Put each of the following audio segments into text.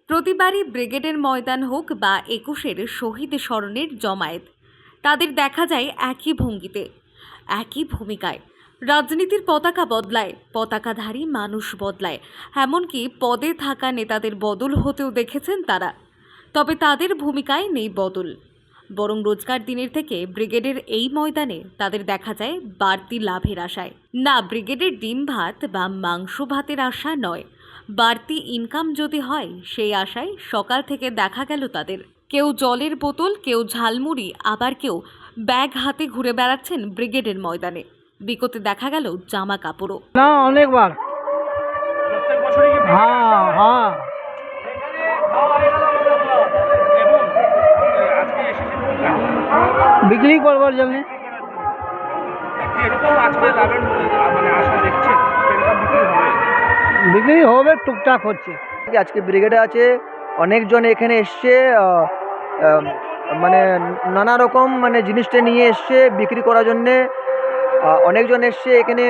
প্রতিবারই ব্রিগেডের ময়দান হোক বা ২১-এর শহীদ স্মরণের জমায়েত, তাদের দেখা যায় একই ভঙ্গিতে, একই ভূমিকায়। রাজনীতির পতাকা বদলায়, পতাকাধারী মানুষ বদলায়, এমনকি পদে থাকা নেতাদের বদল হতেও দেখেছেন তারা। তবে তাদের ভূমিকায় নেই বদল, বরং রোজকার দিনের থেকে ব্রিগেডের এই ময়দানে তাদের দেখা যায় বাড়তি লাভের আশায়। না, ব্রিগেডের ডিম ভাত বা মাংস ভাতের আশা নয়, বাড়তি ইনকাম যদি হয় সেই আশায় সকাল থেকে দেখা গেল তাদের। কেউ জলের বোতল, কেউ ঝালমুড়ি, আবার কেউ ব্যাগ হাতে ঘুরে বেড়াচ্ছেন ব্রিগেডের ময়দানে। বিকোতে দেখা গেল জামা কাপড়ও। না, অনেকবার। প্রত্যেক বছরই কি হ্যাঁ হ্যাঁ এবং আজকে এসেছেন বিক্রি করবার জন্য। এরকম আজকে লাভের মানে আশা দেখছেন এরকম বিক্রি হবে, টুকটাক হচ্ছে। আজকে ব্রিগেডে আছে, অনেকজন এখানে এসছে, মানে নানা রকম মানে জিনিসটা নিয়ে এসছে বিক্রি করার জন্যে। অনেকজন এসছে এখানে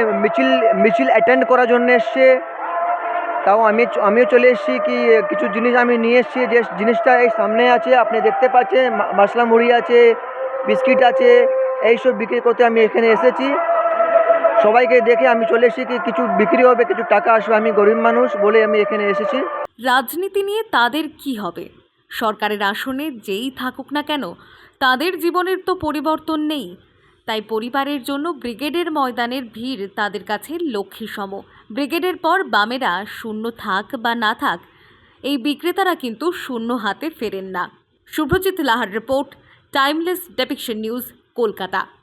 মিছিল অ্যাটেন্ড করার জন্য এসছে। তাও আমিও চলে এসেছি, কি কিছু জিনিস আমি নিয়ে এসেছি, যে জিনিসটা এই সামনে আছে, আপনি দেখতে পাচ্ছেন মশলা মুড়ি আছে, বিস্কিট আছে, এইসব বিক্রি করতে আমি এখানে এসেছি। সবাইকে দেখে আমি চলে এসেছি, কি কিছু বিক্রি হবে, কিছু টাকা আসবে, আমি গরিব মানুষ বলে আমি এখানে এসেছি। রাজনীতি নিয়ে তাদের কি হবে? সরকারের আসনে যেই থাকুক না কেন, তাদের জীবনের তো পরিবর্তন নেই। তাই পরিবারের জন্য ব্রিগেডের ময়দানের ভিড় তাদের কাছে লক্ষ্মীসম। ব্রিগেডের পর বামেরা শূন্য থাক বা না থাক, এই বিক্রেতারা কিন্তু শূন্য হাতে ফেরেন না। শুভ্রজিৎ লাহার report, timeless depiction news, Kolkata.